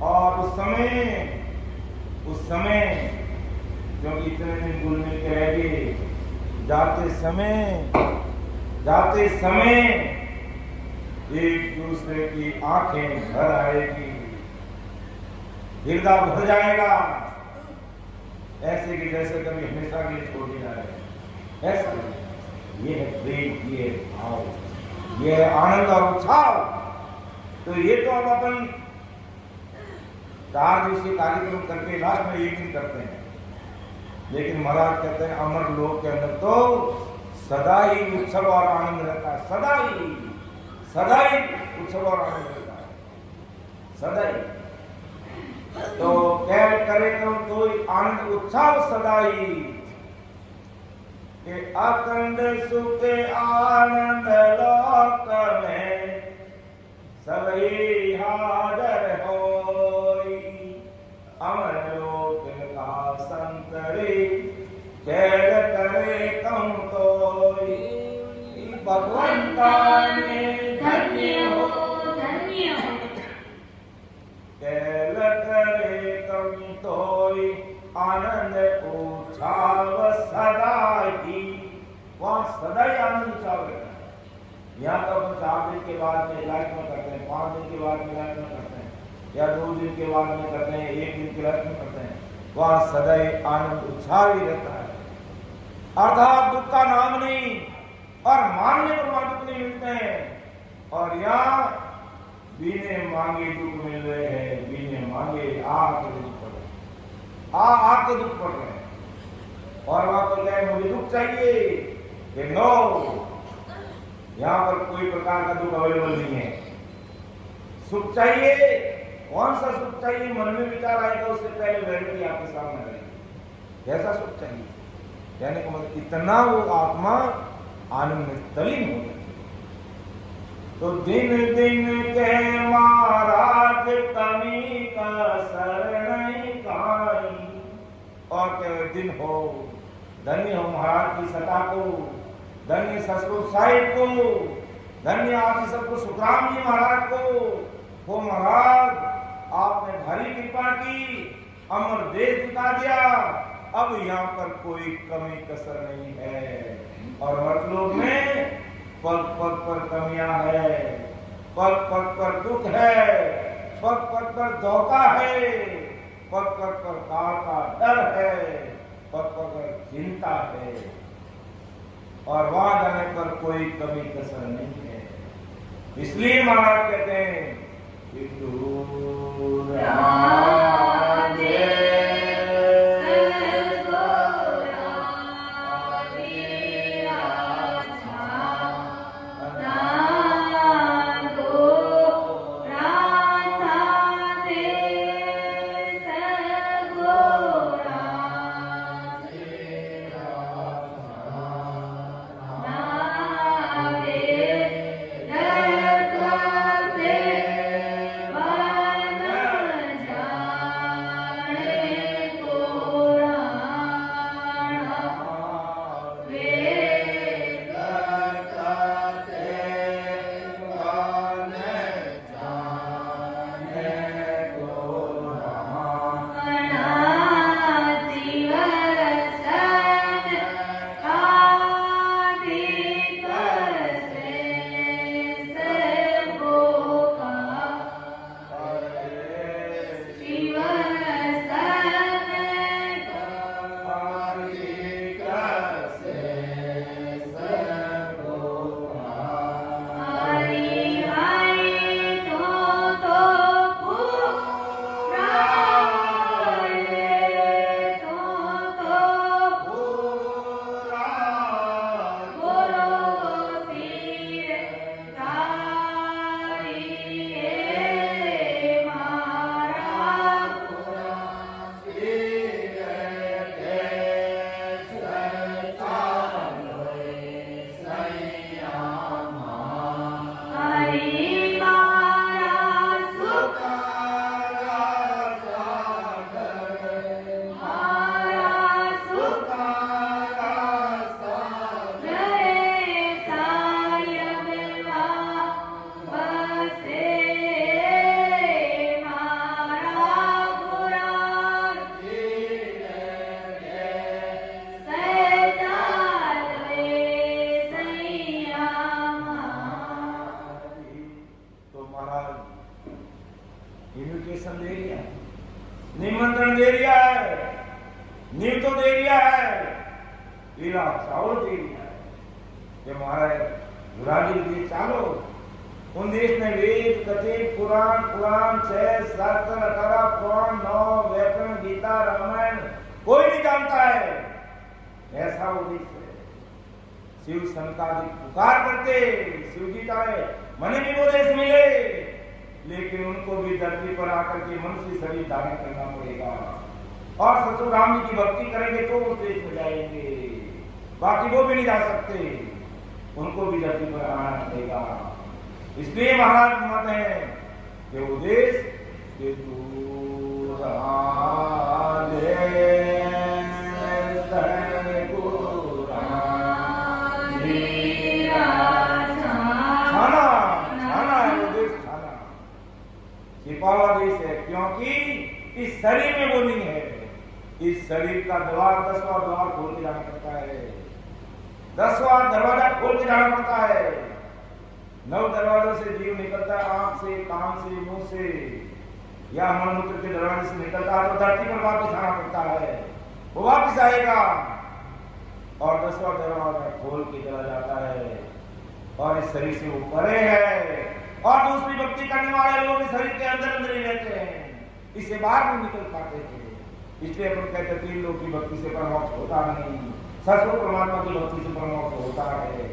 और उस समय क्योंकि इतने दिन गुरु मिल के रहेगी, जाते समय एक दूसरे की आंखें भर आएगी, हृदय भर जाएगा, ऐसे कि जैसे कभी हमेशा के लिए छोड़ दिया है। ऐसा ये है प्रेम, ये है भाव, ये है आनंद और उत्साह। तो ये तो अब अपन 4 दिवसीय कार्यक्रम करके लास्ट में एक दिन करते हैं, लेकिन महाराज कहते हैं अमर लोक के अंदर तो सदा ही उत्सव और आनंद रहता है, सदा ही उत्सव और आनंद रहता है, सदा ही। तो कैल करे तो आनंद उत्सव सदा ही के अखंड सुख आनंद लोक में सभी हाजर होई, अमर लोक का संतरी कैल करे कम तोई। भगवंता ने धन्य हो कैल करे कम तोई, आनंद सदा ही आनंद उत्साह रहता है। यहाँ तो अपन 4 दिन के बाद में लाइफ में करते हैं, 5 दिन के बाद में लाइफ में करते हैं, या 2 दिन के बाद में करते हैं, 1 दिन के लाइफ में करते हैं, वहाँ सदा ही आनंद उत्साह ही रहता है। अर्थात दुख का नाम नहीं और मांगने पर वहां दुख नहीं मिलते हैं। और यहाँ बिने मांगे दुख मिल रहे हैं, बिने मांगे आके दुख पड़ रहे, आके दुख पड़ रहे हैं। और वहां पर क्या है, मुझे दुख चाहिए कि नो, यहाँ पर कोई प्रकार का दुख अवेलेबल नहीं है। सुख चाहिए, कौन सा सुख चाहिए, मन में विचार आएगा उससे पहले वैलिटी आपके सामने रहेगी, कैसा सुख चाहिए। कहने का मतलब इतना वो आत्मा आनंद में तलीन हो गई। तो दिन दिन के महाराज कमी का शरण काई, और क्या दिन हो, धन्य हो महाराज की सता को, धन्य ससुर साहिब को, धन्य आप सबको सुखराम जी महाराज को। हो महाराज आपने भारी कृपा की, अमर देश दिखा दिया, अब यहाँ पर कोई कमी कसर नहीं है। और मतलब में पग पग पर कमियां है, पग पग पर दुख है, पग पग पर धोखा है, पग पग पर काल का डर है, पग पग पर चिंता है, और वहां जाने पर कोई कमी कसर नहीं है। इसलिए महाराज कहते हैं कि दूर इन्विटेशन दे दिया, निमंत्रण दे दिया है, नींव तो दे दिया है, लीला चावल दे दिया है कि महाराज गुराजी जी चालो। उन देश में वेद कथे पुराण पुराण 6 शास्त्र 18 पुराण 9 व्याकरण गीता रामायण कोई नहीं जानता है, ऐसा वो देश है। शिव संतादिक पुकार करते, शिव जी चाहे मने भी वो देश मिले, लेकिन उनको भी धरती पर आकर के मनुष्य शरीर धारण करना पड़ेगा। और ससुर राम जी की भक्ति करेंगे तो उस देश में जाएंगे, बाकी वो भी नहीं जा सकते, उनको भी धरती पर आना पड़ेगा। इसलिए महाराज मत है कि वो देश के दूर छिपावा देश है, क्योंकि इस शरीर में वो नहीं है। इस शरीर का द्वार 10वां द्वार खोल के जाना पड़ता है। 10वां दरवाजा खोल के जाना पड़ता है। 9 दरवाजों से जीव निकलता है, आंख से, कान से, मुंह से या मलमूत्र के दरवाजे से निकलता है तो धरती पर वापस आना पड़ता है, वो वापस आएगा और 10वां दरवाजा खोल के चला जाता है और इस शरीर से वो परे है और दूसरी भक्ति करने वाले लोग इस शरीर के अंदर अंदर ही रहते हैं, इससे बाहर नहीं निकल पाते थे। इसलिए अपन कहते 3 लोग की भक्ति से परमोक्ष होता नहीं, सचमुच परमात्मा की भक्ति से परमोक्ष होता है।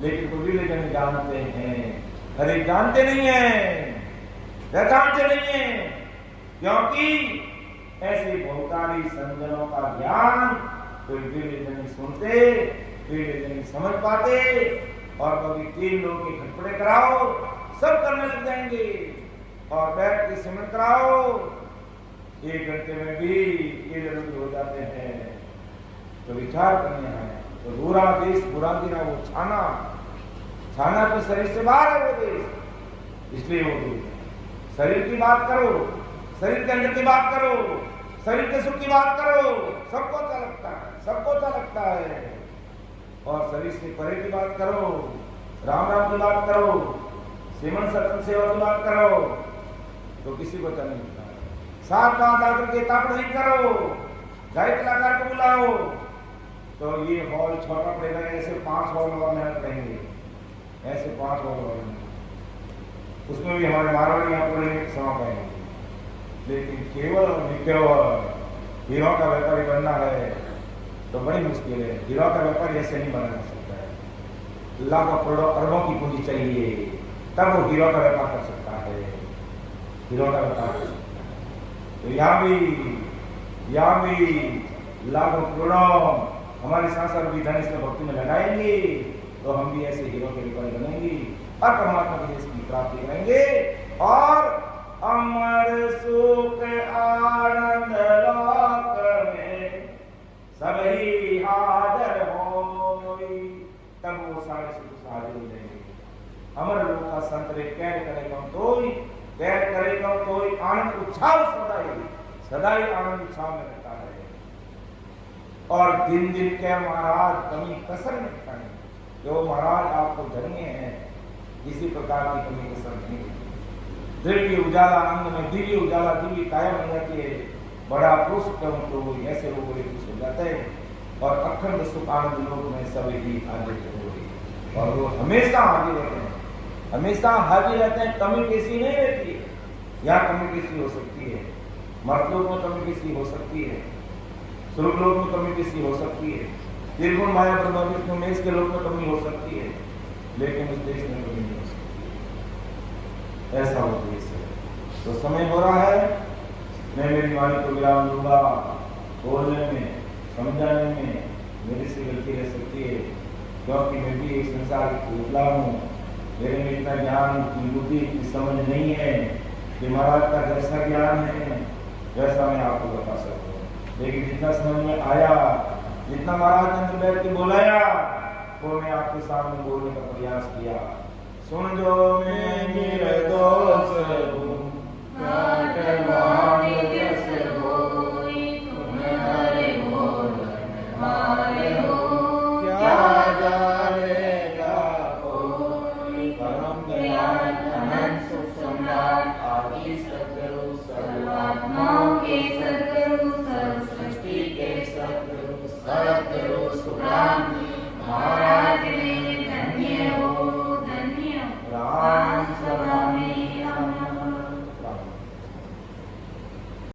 लेकिन कोई रिलीजन जानते हैं, अरे जानते नहीं है, पहचानते नहीं है, क्योंकि ऐसे बहुतारी संजनों का ज्ञान कोई रिलीजन नहीं सुनते, रिलीजन नहीं समझ पाते और कभी 3 लोग के खटपटे कराओ सब करने लग जाएंगे और बैठ के सिमरन कराओ 1 घंटे में भी ये जरूर हो जाते हैं। तो विचार करने हैं तो बुरा देश बुरा गिरा वो छाना तो शरीर से बाहर है वो देश, इसलिए वो देश। शरीर की बात करो, शरीर के अंदर की बात करो, शरीर के सुख की बात करो, सबको अच्छा लगता है, सबको अच्छा लगता है। और शरीर से परे की बात करो, राम राम की बात करो, श्रीमन सत्संग सेवा की बात करो तो किसी को अच्छा नहीं लगता है। 7-5 आकर के ताप नहीं करो, गाय कलाकार को बुलाओ तो ये हॉल छोटा पड़ेगा, ऐसे 5 हॉल और मेहनत करेंगे, ऐसे 5 हॉल और उसमें भी हमारे मारवाड़ी यहाँ पर समा पाएंगे। लेकिन केवल और निकेवल हीरो का व्यापारी बनना है तो बड़ी मुश्किल है। हीरो का व्यापारी ऐसे नहीं बना जा सकता है, लाखों करोड़ों अरबों की पूंजी चाहिए तब वो हीरो का व्यापार कर सकता है, हीरो का व्यापार कर सकता है। तो यहाँ भी लाखों करोड़ों हमारे सांसद भी धन इसमें भक्ति में लगाएंगे तो हम भी ऐसे हीरो के व्यापारी बनेंगे और परमात्मा के देश की प्राप्ति करेंगे और अमर सुख आनंद लोक में सभी हाजिर होई, तब वो सारे सुख हाजिर हो जाएंगे। अमर लोक का संतरे कैद करेगा तोई, कैद करेगा तोई, आनंद उत्साह सदाई आनंद उत्साह में रहता है। और दिन दिन के महाराज कमी कसर नहीं खाएंगे, जो महाराज आपको धन्य है, इसी प्रकार की कमी कसर नहीं। दिव्य उजाला आनंद में दिव्य उजाला दिव्य कायम हो जाती है, बड़ा पुरुष क्यों तो ऐसे लोग बड़े खुश हो जाते हैं और अखंड सुख आनंद लोग में सभी हाजिर हो गई और वो हमेशा हाजिर रहते हैं, हमेशा हाजिर रहते हैं। कमी किसी नहीं रहती है, यहाँ कमी किसी हो सकती है, मर्दलोक में कमी किसी हो सकती है, स्वर्गलोक में कमी किसी हो सकती है, निर्गुण माया ब्रह्म विष्णु महेश के लोक में कमी हो सकती है, लेकिन इस देश में कमी नहीं हो सकती। ऐसा वो देश है। तो समय हो रहा है, मैं मेरी वाणी को विराम दूंगा। बोलने में समझाने में मेरी से गलती रह सकती है, क्योंकि मैं भी एक संसार की पुतला हूँ, मेरे में इतना ज्ञान की बुद्धि की समझ नहीं है कि महाराज का जैसा ज्ञान है वैसा मैं आपको बता सकूँ। लेकिन जितना समझ में आया, जितना महाराज ने अंदर बैठ के बोलाया वो मैं आपके सामने बोलने का प्रयास किया। सुन जो मैं निर्दोष हूँ, सद्गुरु सुराम